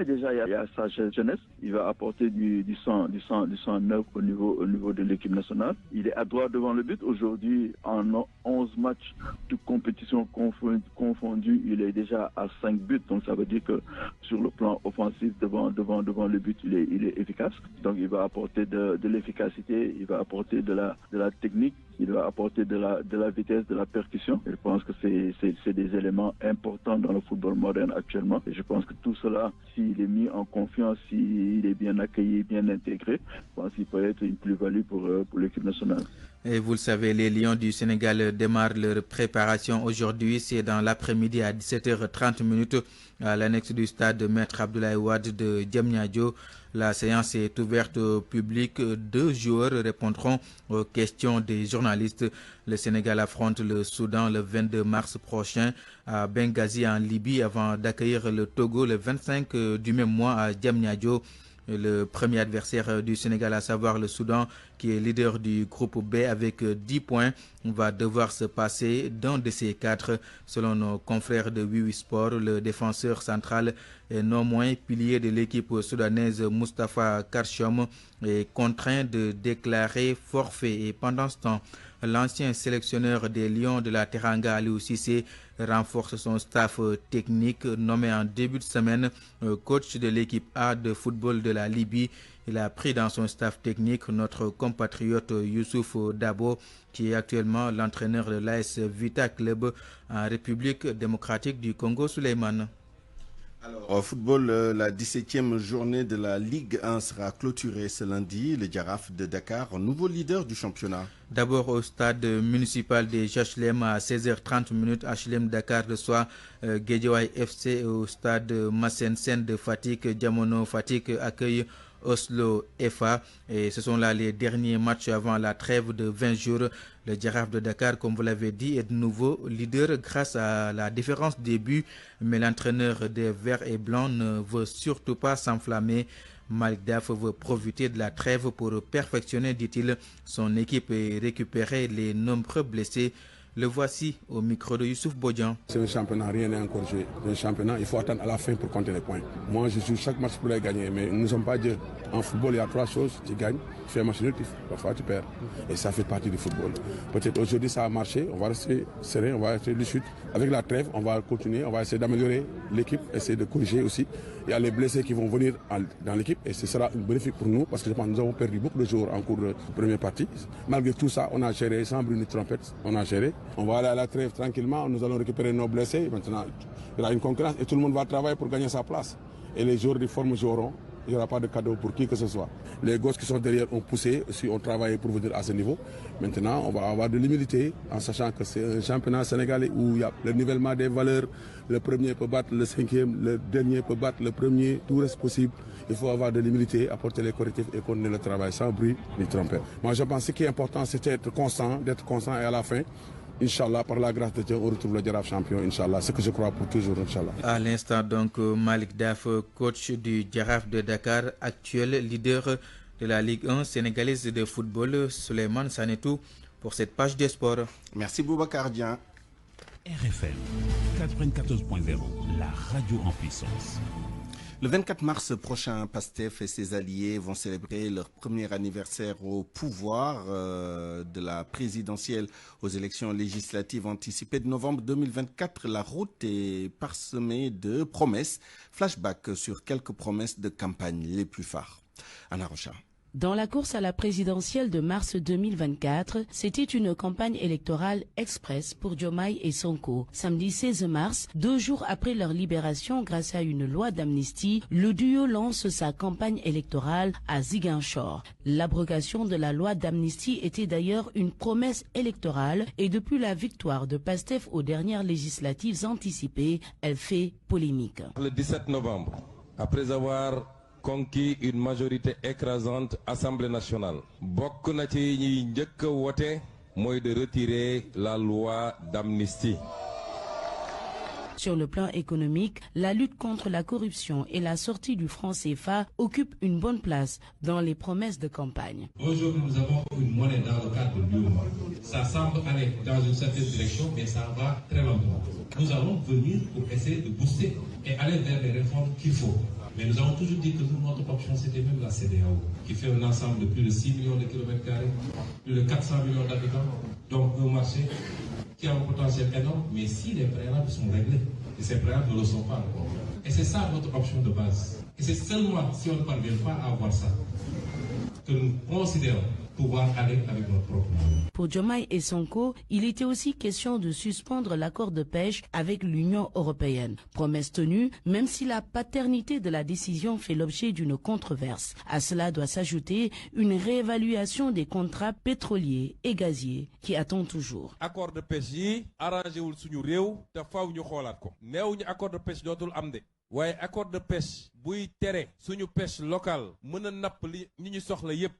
Déjà, il y a sa jeunesse. Il va apporter du sang neuf au niveau de l'équipe nationale. Il est à droite devant le but. Aujourd'hui, en 11 matchs, toutes compétitions confondues, il est déjà à 5 buts. Donc, ça veut dire que sur le plan offensif, devant le but, il est efficace. Donc, il va apporter de l'efficacité, il va apporter de la technique, il va apporter de la vitesse, de la percussion. Je pense que c'est des éléments importants dans le football moderne actuellement. Et je pense que tout cela, s'il est mis en confiance, s'il est bien accueilli, bien intégré, je pense qu'il peut être une plus-value pour l'équipe nationale. Et vous le savez, les Lions du Sénégal démarrent leur préparation aujourd'hui. C'est dans l'après-midi à 17h30 à l'annexe du stade Maître Abdoulaye Wade de Diamniadio. La séance est ouverte au public. 2 joueurs répondront aux questions des journalistes. Le Sénégal affronte le Soudan le 22 mars prochain à Benghazi en Libye avant d'accueillir le Togo le 25 du même mois à Diamniadio. Le premier adversaire du Sénégal, à savoir le Soudan, qui est leader du groupe B avec 10 points, va devoir se passer d'un de ces 4. Selon nos confrères de Wiwi Sport, le défenseur central et non moins pilier de l'équipe soudanaise Mustafa Karchom est contraint de déclarer forfait. Et pendant ce temps, l'ancien sélectionneur des Lions de la Teranga, Aliou Cissé, renforce son staff technique, nommé en début de semaine coach de l'équipe A de football de la Libye. Il a pris dans son staff technique notre compatriote Youssouf Dabo, qui est actuellement l'entraîneur de l'AS Vita Club en République démocratique du Congo. Souleymane. Alors, au football, la 17e journée de la Ligue 1 sera clôturée ce lundi. Le Giraffe de Dakar, nouveau leader du championnat. D'abord au stade municipal des HLM à 16h30 HLM Dakar reçoit Guédiawaye FC. Au stade Massensen de Fatick, Diamono Fatick accueille Oslo FA, et ce sont là les derniers matchs avant la trêve de 20 jours. Le Giraffe de Dakar, comme vous l'avez dit, est de nouveau leader grâce à la différence des buts, mais l'entraîneur des Verts et Blancs ne veut surtout pas s'enflammer. Malick Daf veut profiter de la trêve pour perfectionner, dit-il, son équipe et récupérer les nombreux blessés. Le voici au micro de Youssouf Bodian. C'est un championnat, rien n'est encore joué. C'est un championnat, il faut attendre à la fin pour compter les points. Moi, je joue chaque match pour les gagner, mais nous ne sommes pas Dieu. En football, il y a 3 choses. Tu gagnes, tu fais un match nul, parfois tu perds. Et ça fait partie du football. Peut-être aujourd'hui ça a marché, on va rester serein, on va rester lucide. Avec la trêve, on va continuer, on va essayer d'améliorer l'équipe, essayer de corriger aussi. Il y a les blessés qui vont venir dans l'équipe et ce sera bénéfique pour nous parce que je pense que nous avons perdu beaucoup de jours en cours de première partie. Malgré tout ça, on a géré sans bruit ni trompette, on a géré. On va aller à la trêve tranquillement, nous allons récupérer nos blessés. Maintenant, il y aura une concurrence et tout le monde va travailler pour gagner sa place. Et les joueurs de forme joueront. Il n'y aura pas de cadeau pour qui que ce soit. Les gosses qui sont derrière ont poussé, aussi ont travaillé pour venir à ce niveau. Maintenant, on va avoir de l'humilité en sachant que c'est un championnat sénégalais où il y a le nivellement des valeurs. Le premier peut battre le 5e, le dernier peut battre le premier, tout reste possible. Il faut avoir de l'humilité, apporter les correctifs et continuer le travail sans bruit ni trompette. Moi, je pense que ce qui est important, c'est d'être constant et à la fin, Inch'Allah, par la grâce de Dieu, on retrouve le Giraffe champion, Inch'Allah. C'est ce que je crois pour toujours, Inch'Allah. À l'instant, donc, Malick Daf, coach du Giraffe de Dakar, actuel leader de la Ligue 1 sénégalaise de football. Souleymane Sanetou pour cette page des sports. Merci Boubacar Dian. RFM 94.0, la radio en puissance. Le 24 mars prochain, PASTEF et ses alliés vont célébrer leur premier anniversaire au pouvoir de la présidentielle aux élections législatives anticipées de novembre 2024. La route est parsemée de promesses. Flashback sur quelques promesses de campagne les plus phares. Anna Rocha. Dans la course à la présidentielle de mars 2024, c'était une campagne électorale express pour Diomaye et Sonko. Samedi 16 mars, 2 jours après leur libération grâce à une loi d'amnistie, le duo lance sa campagne électorale à Ziguinchor. L'abrogation de la loi d'amnistie était d'ailleurs une promesse électorale et depuis la victoire de PASTEF aux dernières législatives anticipées, elle fait polémique. Le 17 novembre, après avoir conquis une majorité écrasante Assemblée nationale, bokk na ci ñi njëkk a wote mooy de retirer la loi d'amnistie. Sur le plan économique, la lutte contre la corruption et la sortie du franc CFA occupent une bonne place dans les promesses de campagne. Aujourd'hui, nous avons une monnaie dans le cadre de l'UEMOA. Ça semble aller dans une certaine direction, mais ça va très lentement. Nous allons venir pour essayer de booster et aller vers les réformes qu'il faut. Mais nous avons toujours dit que nous, notre option, c'était même la CEDEAO, qui fait un ensemble de plus de 6 millions de kilomètres carrés, plus de 400 millions d'habitants, donc un marché qui a un potentiel énorme, mais si les préalables sont réglés, et ces préalables ne le sont pas encore. Et c'est ça notre option de base. Et c'est seulement si on ne parvient pas à avoir ça, que nous considérons pouvoir aller avec notre propre monde. Pour Diomaye et Sonko, il était aussi question de suspendre l'accord de pêche avec l'Union européenne. Promesse tenue, même si la paternité de la décision fait l'objet d'une controverse. À cela doit s'ajouter une réévaluation des contrats pétroliers et gaziers qui attend toujours. Accord de pêche yi arrangé wul suñu réew te faaw ñu xoolaat ko. Neewuñu accord de pêche dootul am de. waaye accord de pêche buy tere suñu pêche locale mën a napp li ñu soxla yépp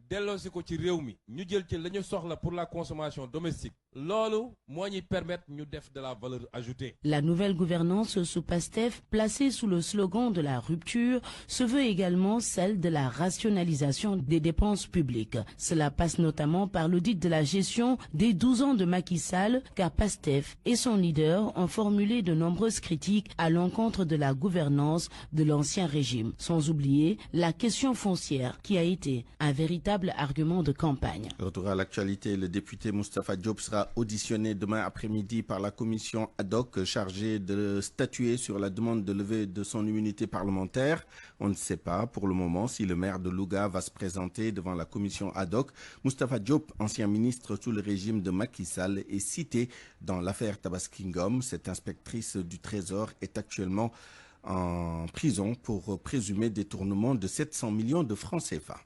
delloosi ko ci réew mi ñu jël ci la ñu soxla pour la consommation domestique loolu moo ñuy permettre ñu def de la valeur ajoutée. La nouvelle gouvernance sous PASTEF, placée sous le slogan de la rupture, se veut également celle de la rationalisation des dépenses publiques. Cela passe notamment par l'audit de la gestion des 12 ans de Macky Sall, car PASTEF et son leader ont formulé de nombreuses critiques à l'encontre de la gouvernance de l'ancien régime. Sans oublier la question foncière qui a été un véritable argument de campagne. Retour à l'actualité, le député Moustapha Diop sera auditionné demain après-midi par la commission ad hoc chargée de statuer sur la demande de levée de son immunité parlementaire. On ne sait pas pour le moment si le maire de Louga va se présenter devant la commission ad hoc. Moustapha Diop, ancien ministre sous le régime de Macky Sall, est cité dans l'affaire Tabaski Ngom. Cette inspectrice du Trésor est actuellement en prison pour présumé détournement de 700 millions de francs CFA.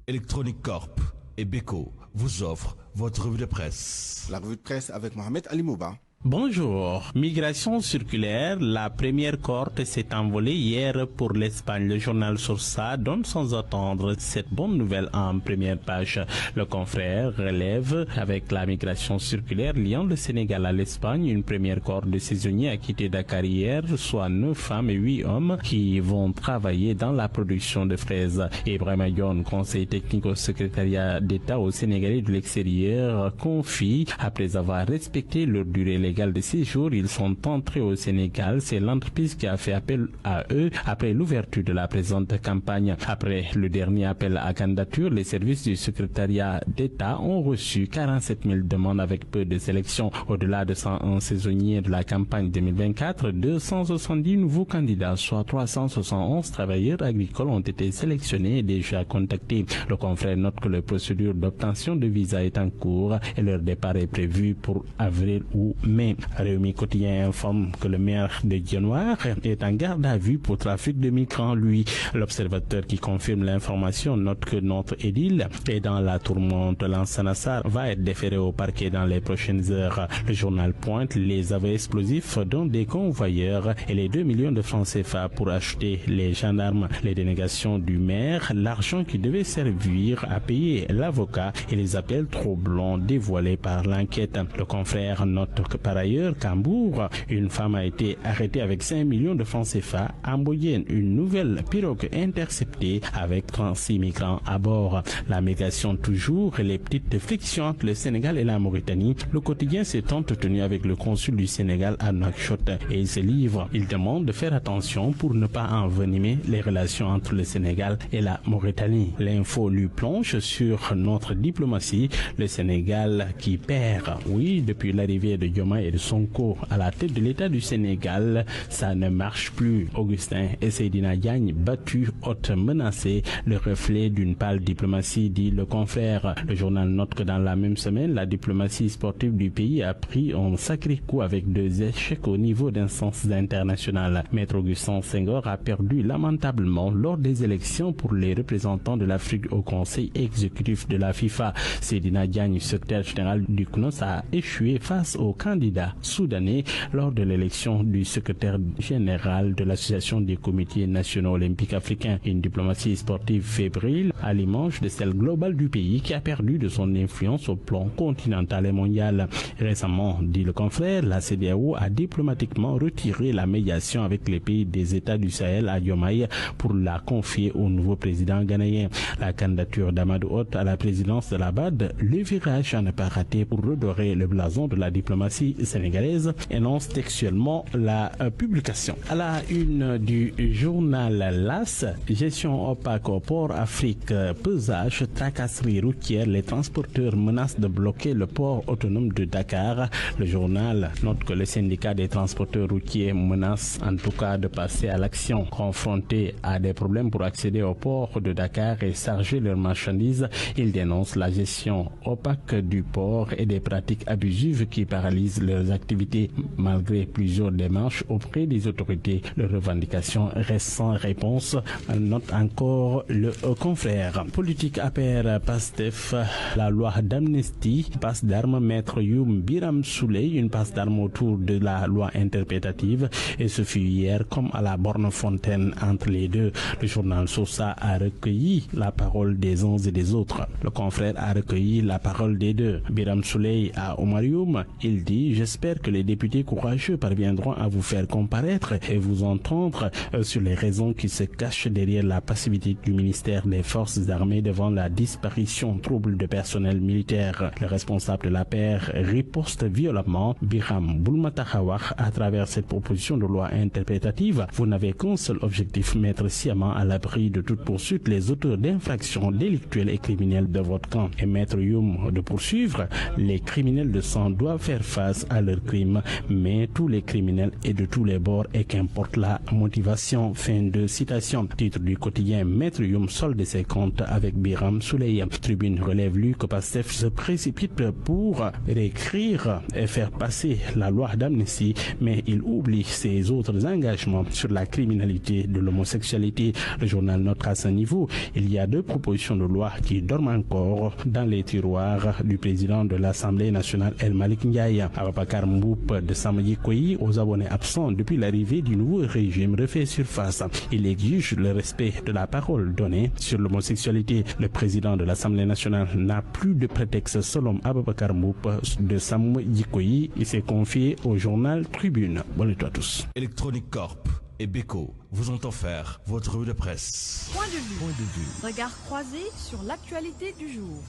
Electronic Corp et Beko vous offrent votre revue de presse. La revue de presse avec Mohamed Ali Mouba. Bonjour. Migration circulaire, la première cohorte s'est envolée hier pour l'Espagne. Le journal Source donne sans attendre cette bonne nouvelle en première page. Le confrère relève avec la migration circulaire liant le Sénégal à l'Espagne, une première cohorte de saisonniers a quitté Dakar hier, soit 9 femmes et 8 hommes qui vont travailler dans la production de fraises. Ibrahima Dione, conseiller technique au secrétariat d'État au Sénégalais de l'extérieur, confie, après avoir respecté leur durée légale de séjour, ils sont entrés au Sénégal. C'est l'entreprise qui a fait appel à eux après l'ouverture de la présente campagne. Après le dernier appel à candidature, les services du secrétariat d'État ont reçu 47 000 demandes avec peu de sélection. Au-delà de 101 saisonniers de la campagne 2024, 270 nouveaux candidats, soit 371 travailleurs agricoles ont été sélectionnés et déjà contactés. Le confrère note que la procédure d'obtention de visa est en cours et leur départ est prévu pour avril ou mai. Réumi Quotidien informe que le maire de Dionewar est en garde à vue pour trafic de migrants. Lui, l'observateur qui confirme l'information note que notre édile est dans la tourmente. Lansana va être déféré au parquet dans les prochaines heures. Le journal pointe les aveux explosifs dont des convoyeurs et les 2 millions de francs CFA pour acheter les gendarmes. Les dénégations du maire, l'argent qui devait servir à payer l'avocat et les appels troublants dévoilés par l'enquête. Le confrère note que par ailleurs, Cambourg, une femme a été arrêtée avec 5 millions de francs CFA. En Boyenne, une nouvelle pirogue interceptée avec 36 migrants à bord. La migration toujours et les petites frictions entre le Sénégal et la Mauritanie. Le quotidien s'est entretenu avec le consul du Sénégal à Nouakchott et il se livre. Il demande de faire attention pour ne pas envenimer les relations entre le Sénégal et la Mauritanie. L'info lui plonge sur notre diplomatie. Le Sénégal qui perd. Oui, depuis l'arrivée de Diomaye et de Sonko à la tête de l'État du Sénégal, ça ne marche plus. Augustin et Seydina Diagne battus, haute menacés, le reflet d'une pâle diplomatie, dit le confrère. Le journal note que dans la même semaine, la diplomatie sportive du pays a pris un sacré coup avec 2 échecs au niveau d'instances internationales. Maître Augustin Senghor a perdu lamentablement lors des élections pour les représentants de l'Afrique au Conseil exécutif de la FIFA. Seydina Diagne, secrétaire général du CNOS, a échoué face au candidat soudanais lors de l'élection du secrétaire général de l'Association des comités nationaux olympiques africains. Une diplomatie sportive fébrile à l'image de celle globale du pays qui a perdu de son influence au plan continental et mondial. Récemment, dit le confrère, la CEDEAO a diplomatiquement retiré la médiation avec les pays des États du Sahel à Diomaye pour la confier au nouveau président ghanéen. La candidature d'Amadou Hott à la présidence de la BAD, le virage à ne pas rater pour redorer le blason de la diplomatie sénégalaise, énonce textuellement la publication. À la une du journal LAS, gestion opaque au port Afrique, pesage, tracasserie routière, les transporteurs menacent de bloquer le port autonome de Dakar. Le journal note que le syndicat des transporteurs routiers menace en tout cas de passer à l'action. Confrontés à des problèmes pour accéder au port de Dakar et charger leurs marchandises, ils dénoncent la gestion opaque du port et des pratiques abusives qui paralysent poursuivent leurs activités malgré plusieurs démarches auprès des autorités. Leurs revendications restent sans réponse, note encore le confrère. Politique APR PASTEF, la loi d'amnistie, passe d'armes Maître Youm Biram Souley, une passe d'armes autour de la loi interprétative, et ce fut hier comme à la borne fontaine entre les deux. Le journal Sosa a recueilli la parole des uns et des autres. Le confrère a recueilli la parole des deux. Biram Souley à Omar Youm, il dit: j'espère que les députés courageux parviendront à vous faire comparaître et vous entendre sur les raisons qui se cachent derrière la passivité du ministère des Forces armées devant la disparition trouble de personnel militaire. Le responsable de la paire riposte violemment. Biram Boulmatahawar, à travers cette proposition de loi interprétative, vous n'avez qu'un seul objectif: mettre sciemment à l'abri de toute poursuite les auteurs d'infractions délictuelles et criminelles de votre camp. Et Maître Youm de poursuivre: les criminels de sang doivent faire face à leurs crimes, mais tous les criminels et de tous les bords, et qu'importe la motivation. Fin de citation. Titre du quotidien: Maître Youm solde ses comptes avec Biram Souley. Tribune relève lui que PASTEF se précipite pour réécrire et faire passer la loi d'amnistie, mais il oublie ses autres engagements sur la criminalité de l'homosexualité. Le journal note à ce niveau: il y a deux propositions de loi qui dorment encore dans les tiroirs du président de l'Assemblée nationale, El Malik Ndiaye. Ababakar Mboup de Samayikoyi, aux abonnés absents depuis l'arrivée du nouveau régime, refait surface. Il exige le respect de la parole donnée sur l'homosexualité. Le président de l'Assemblée nationale n'a plus de prétexte. Selon Ababakar Mboup de Samayikoyi, il s'est confié au journal Tribune. Bonne nuit à tous. Electronic Corp et Beko vous ont offert votre revue de presse. Point de vue. Regard croisé sur l'actualité du jour.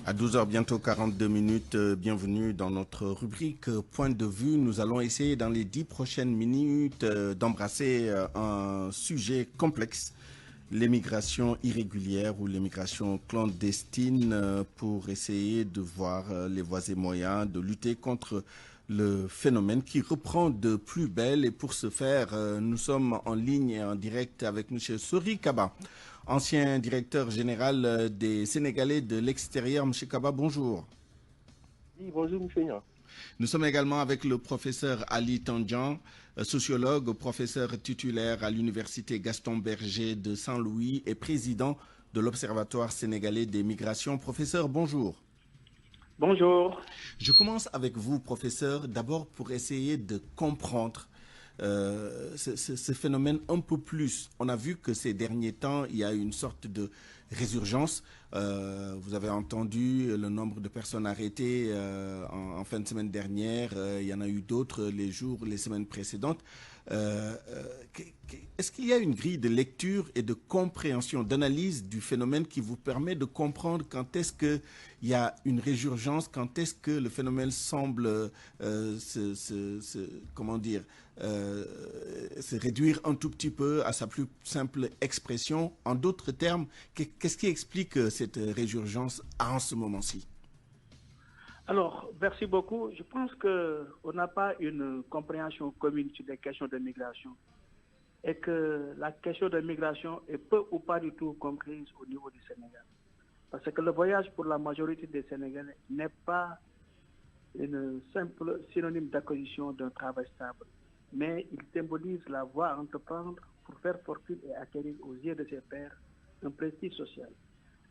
À 12h, bientôt 42 minutes, bienvenue dans notre rubrique Point de vue. Nous allons essayer dans les 10 prochaines minutes d'embrasser un sujet complexe, l'immigration irrégulière ou l'immigration clandestine, pour essayer de voir les voies et moyens de lutter contre le phénomène qui reprend de plus belle. Et pour ce faire, nous sommes en ligne et en direct avec M. Sori Kaba, ancien directeur général des Sénégalais de l'extérieur. M. Kaba, bonjour. Oui, bonjour, M. Nous sommes également avec le professeur Ali Tandjan, sociologue, professeur titulaire à l'université Gaston Berger de Saint-Louis et président de l'Observatoire sénégalais des migrations. Professeur, bonjour. Bonjour. Je commence avec vous, professeur, d'abord pour essayer de comprendre ce phénomène un peu plus. On a vu que ces derniers temps, il y a une sorte de résurgence. Vous avez entendu le nombre de personnes arrêtées en fin de semaine dernière. Il y en a eu d'autres les semaines précédentes. Est-ce qu'il y a une grille de lecture et de compréhension, d'analyse du phénomène qui vous permet de comprendre quand est-ce qu'il y a une résurgence, quand est-ce que le phénomène semble se réduire un tout petit peu à sa plus simple expression? En d'autres termes, qu'est-ce qui explique cette résurgence en ce moment-ci? Alors, merci beaucoup. Je pense qu'on n'a pas une compréhension commune sur les questions de migration et que la question de migration est peu ou pas du tout comprise au niveau du Sénégal. Parce que le voyage pour la majorité des Sénégalais n'est pas une simple synonyme d'acquisition d'un travail stable, mais il symbolise la voie à entreprendre pour faire fortune et acquérir aux yeux de ses pairs un prestige social.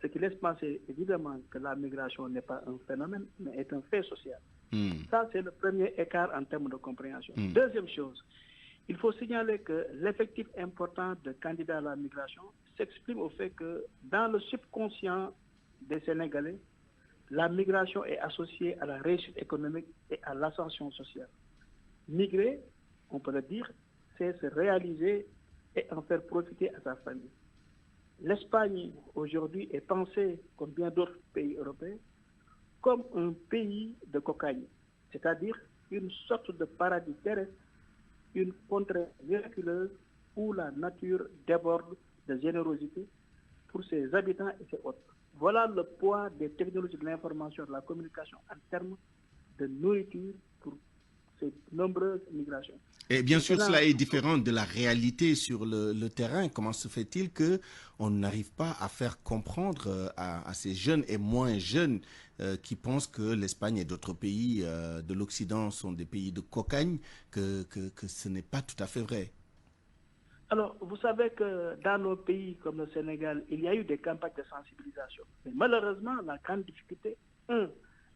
Ce qui laisse penser évidemment que la migration n'est pas un phénomène, mais est un fait social. Ça, c'est le premier écart en termes de compréhension. Deuxième chose, il faut signaler que l'effectif important de candidats à la migration s'exprime au fait que dans le subconscient des Sénégalais, la migration est associée à la réussite économique et à l'ascension sociale. Migrer, on peut le dire, c'est se réaliser et en faire profiter à sa famille. L'Espagne, aujourd'hui, est pensée, comme bien d'autres pays européens, comme un pays de cocagne, c'est-à-dire une sorte de paradis terrestre, une contrée miraculeuse où la nature déborde de générosité pour ses habitants et ses hôtes. Voilà le poids des technologies de l'information et de la communication en termes de nourriture pour ces nombreuses migrations. Et bien sûr, cela est différent de la réalité sur le terrain. Comment se fait-il qu'on n'arrive pas à faire comprendre à ces jeunes et moins jeunes qui pensent que l'Espagne et d'autres pays de l'Occident sont des pays de cocagne, que ce n'est pas tout à fait vrai? Alors, vous savez que dans nos pays comme le Sénégal, il y a eu des campagnes de sensibilisation. Mais malheureusement, la grande difficulté,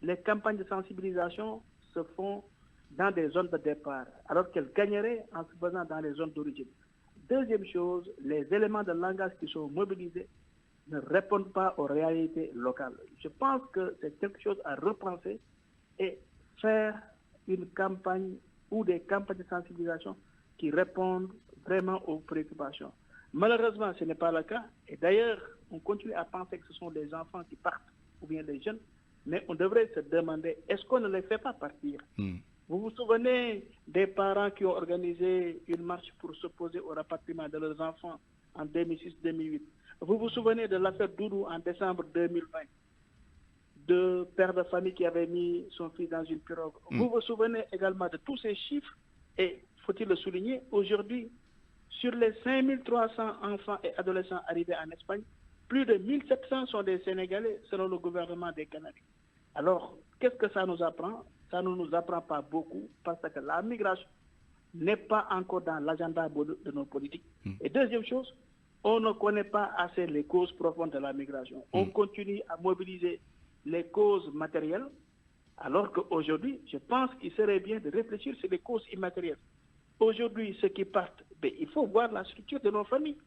les campagnes de sensibilisation se font dans des zones de départ, alors qu'elles gagneraient en se faisant dans les zones d'origine. Deuxième chose, les éléments de langage qui sont mobilisés ne répondent pas aux réalités locales. Je pense que c'est quelque chose à repenser et faire une campagne ou des campagnes de sensibilisation qui répondent vraiment aux préoccupations. Malheureusement, ce n'est pas le cas. Et d'ailleurs, on continue à penser que ce sont des enfants qui partent ou bien des jeunes, mais on devrait se demander, est-ce qu'on ne les fait pas partir? Vous vous souvenez des parents qui ont organisé une marche pour s'opposer au rapatriement de leurs enfants en 2006-2008? Vous vous souvenez de l'affaire Doudou en décembre 2020, de père de famille qui avait mis son fils dans une pirogue? Vous vous souvenez également de tous ces chiffres? Et faut-il le souligner, aujourd'hui, sur les 5300 enfants et adolescents arrivés en Espagne, plus de 1700 sont des Sénégalais selon le gouvernement des Canaries. Alors, qu'est-ce que ça nous apprend? Ça ne nous apprend pas beaucoup parce que la migration n'est pas encore dans l'agenda de nos politiques. Et deuxième chose, on ne connaît pas assez les causes profondes de la migration. On continue à mobiliser les causes matérielles, alors qu'aujourd'hui, je pense qu'il serait bien de réfléchir sur les causes immatérielles. Aujourd'hui, ceux qui partent, il faut voir la structure de nos familles.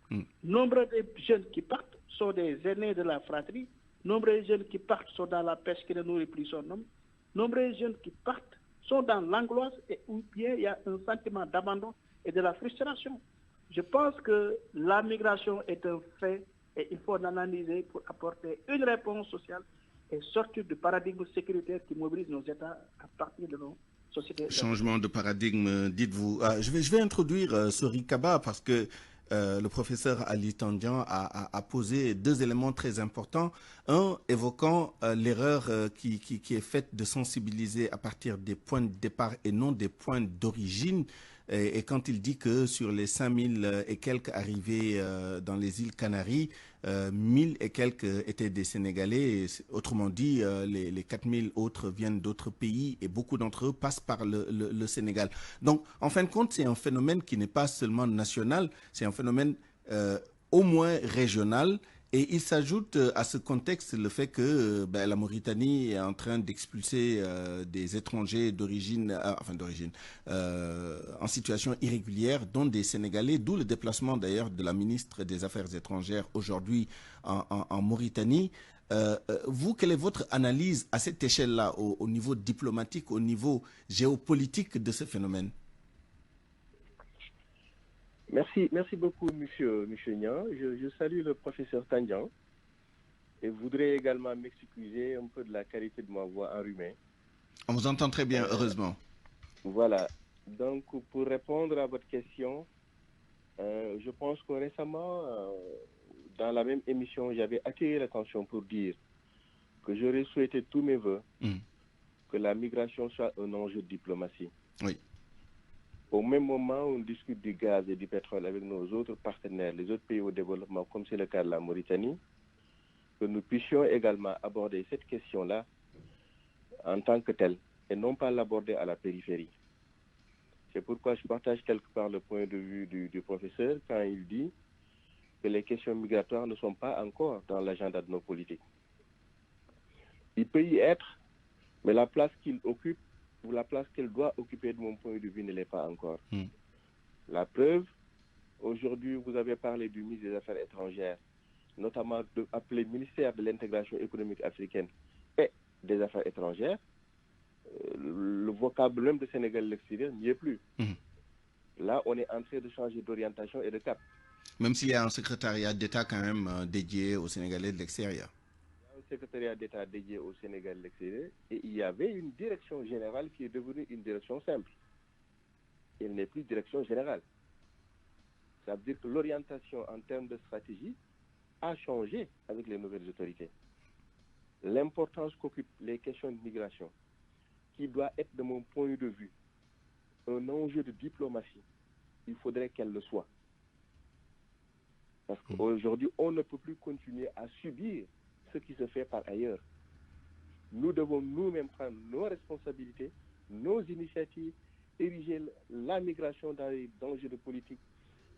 Nombre de jeunes qui partent sont des aînés de la fratrie. Nombre de jeunes qui partent sont dans la pêche qui ne nourrit plus son homme. Nombre de jeunes qui partent sont dans l'angoisse et où bien il y a un sentiment d'abandon et de la frustration. Je pense que la migration est un fait et il faut l'analyser pour apporter une réponse sociale et sortir du paradigme sécuritaire qui mobilise nos États à partir de nos sociétés. Changement de paradigme, dites-vous. Je vais introduire Sori Kaba parce que le professeur Ali Tandian a posé deux éléments très importants. Un, évoquant l'erreur qui est faite de sensibiliser à partir des points de départ et non des points d'origine. Et quand il dit que sur les 5000 et quelques arrivés dans les îles Canaries, 1000 et quelques étaient des Sénégalais, et, autrement dit, les 4000 autres viennent d'autres pays et beaucoup d'entre eux passent par le Sénégal. Donc, en fin de compte, c'est un phénomène qui n'est pas seulement national, c'est un phénomène au moins régional. Et il s'ajoute à ce contexte le fait que la Mauritanie est en train d'expulser des étrangers d'origine, en situation irrégulière, dont des Sénégalais, d'où le déplacement d'ailleurs de la ministre des Affaires étrangères aujourd'hui en Mauritanie. Vous, quelle est votre analyse à cette échelle-là, au niveau diplomatique, au niveau géopolitique de ce phénomène? Merci beaucoup, monsieur Niang. Je salue le professeur Tandian et voudrais également m'excuser un peu de la qualité de ma voix enrhumée. On vous entend très bien, heureusement. Voilà. Donc, pour répondre à votre question, je pense que récemment, dans la même émission, j'avais attiré l'attention pour dire que j'aurais souhaité tous mes voeux que la migration soit un enjeu de diplomatie. Oui. Au même moment où on discute du gaz et du pétrole avec nos autres partenaires, les autres pays au développement, comme c'est le cas de la Mauritanie, que nous puissions également aborder cette question-là en tant que telle et non pas l'aborder à la périphérie. C'est pourquoi je partage quelque part le point de vue du professeur quand il dit que les questions migratoires ne sont pas encore dans l'agenda de nos politiques. Il peut y être, mais la place qu'il occupe ou la place qu'elle doit occuper de mon point de vue ne l'est pas encore. La preuve, aujourd'hui, vous avez parlé du ministre des Affaires étrangères, notamment appelé ministère de l'intégration économique africaine et des Affaires étrangères. Le vocable même de Sénégal l'extérieur n'y est plus. Là, on est en train de changer d'orientation et de cap. Même s'il y a un secrétariat d'État quand même dédié aux Sénégalais de l'extérieur. Secrétariat d'État dédié au Sénégal de l'extérieur et il y avait une direction générale qui est devenue une direction simple. Elle n'est plus direction générale. Ça veut dire que l'orientation en termes de stratégie a changé avec les nouvelles autorités. L'importance qu'occupent les questions de migration, qui doit être de mon point de vue un enjeu de diplomatie, il faudrait qu'elle le soit. Parce qu'aujourd'hui, on ne peut plus continuer à subir ce qui se fait par ailleurs. Nous devons nous-mêmes prendre nos responsabilités, nos initiatives, ériger la migration dans les enjeux de politique,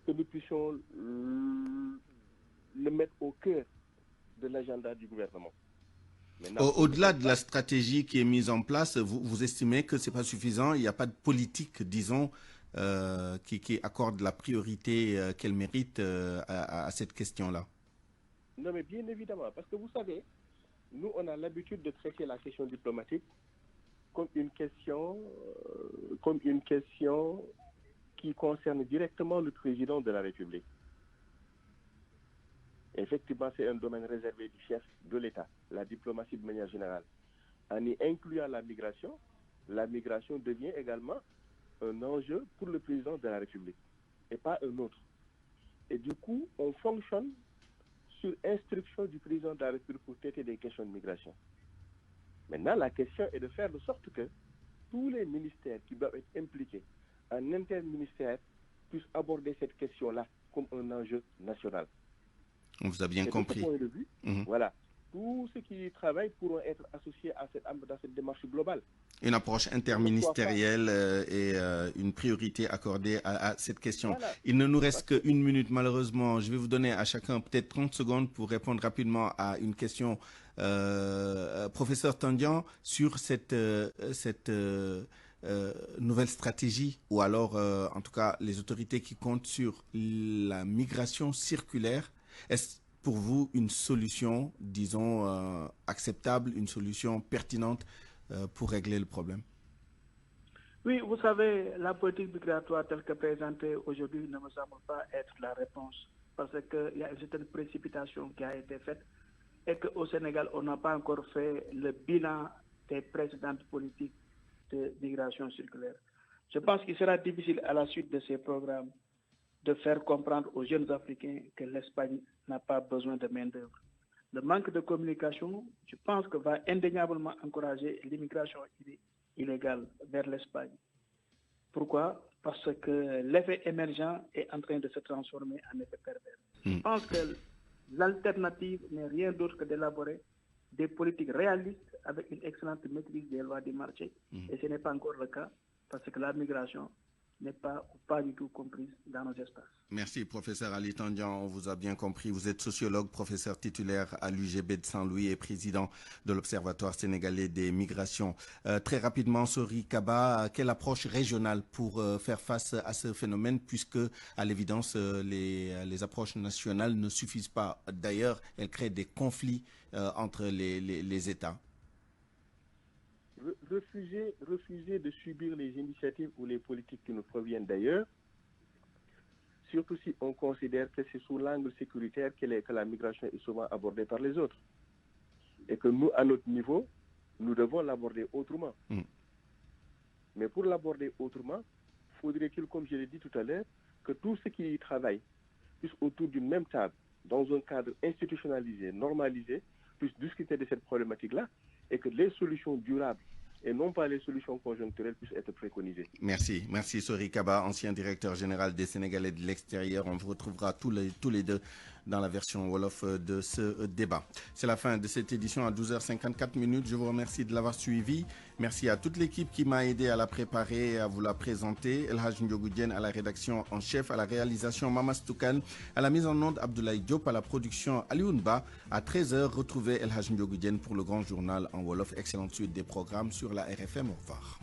que nous puissions le mettre au cœur de l'agenda du gouvernement. Au-delà de la stratégie qui est mise en place, vous estimez que ce n'est pas suffisant, il n'y a pas de politique, disons, qui accorde la priorité qu'elle mérite à cette question-là? Non, mais bien évidemment, parce que vous savez, nous, on a l'habitude de traiter la question diplomatique comme une question qui concerne directement le président de la République. Effectivement, c'est un domaine réservé du chef de l'État, la diplomatie de manière générale. En y incluant la migration devient également un enjeu pour le président de la République et pas un autre. Et du coup, on fonctionne sur instruction du président de la République pour traiter des questions de migration. Maintenant, la question est de faire de sorte que tous les ministères qui doivent être impliqués en interministère puissent aborder cette question-là comme un enjeu national. On vous a bien compris. De ce point de vue, voilà, tous ceux qui y travaillent pourront être associés dans cette démarche globale. Une approche interministérielle et une priorité accordée à cette question. Voilà. Il ne nous reste qu'une minute malheureusement. Je vais vous donner à chacun peut-être 30 secondes pour répondre rapidement à une question. Professeur Tandian, sur cette nouvelle stratégie, ou alors en tout cas les autorités qui comptent sur la migration circulaire, est-ce pour vous une solution, disons, acceptable, une solution pertinente pour régler le problème? Oui, vous savez, la politique migratoire telle que présentée aujourd'hui ne me semble pas être la réponse, parce qu'il y a une certaine précipitation qui a été faite et qu'au Sénégal, on n'a pas encore fait le bilan des précédentes politiques de migration circulaire. Je pense qu'il sera difficile à la suite de ces programmes de faire comprendre aux jeunes Africains que l'Espagne n'a pas besoin de main-d'œuvre. Le manque de communication, je pense que va indéniablement encourager l'immigration illégale vers l'Espagne. Pourquoi? Parce que l'effet émergent est en train de se transformer en effet pervers. Je pense que l'alternative n'est rien d'autre que d'élaborer des politiques réalistes avec une excellente maîtrise des lois du marché. Et ce n'est pas encore le cas, parce que la migration n'est pas du tout comprise dans nos espaces. Merci, professeur Ali Tandian. On vous a bien compris. Vous êtes sociologue, professeur titulaire à l'UGB de Saint-Louis et président de l'Observatoire sénégalais des migrations. Très rapidement, Sori Kaba, quelle approche régionale pour faire face à ce phénomène, puisque, à l'évidence, les approches nationales ne suffisent pas. D'ailleurs, elles créent des conflits entre les États. Refuser de subir les initiatives ou les politiques qui nous proviennent d'ailleurs, surtout si on considère que c'est sous l'angle sécuritaire que la migration est souvent abordée par les autres. Et que nous, à notre niveau, nous devons l'aborder autrement. Mais pour l'aborder autrement, faudrait-il, comme je l'ai dit tout à l'heure, que tous ceux qui y travaillent puissent autour d'une même table, dans un cadre institutionnalisé, normalisé, puissent discuter de cette problématique-là, et que les solutions durables et non pas les solutions conjoncturelles puissent être préconisées. Merci. Merci Sori Kaba, ancien directeur général des Sénégalais de l'extérieur. On vous retrouvera tous les deux dans la version Wolof de ce débat. C'est la fin de cette édition à 12h54. Je vous remercie de l'avoir suivi. Merci à toute l'équipe qui m'a aidé à la préparer et à vous la présenter. El Hadj Ndiogou Diène à la rédaction en chef, à la réalisation Mamas Toukan, à la mise en onde Abdoulaye Diop, à la production Alioune Ba. À 13h, retrouvez El Hadj Ndiogou Diène pour le grand journal en Wolof. Excellente suite des programmes sur la RFM. Au revoir.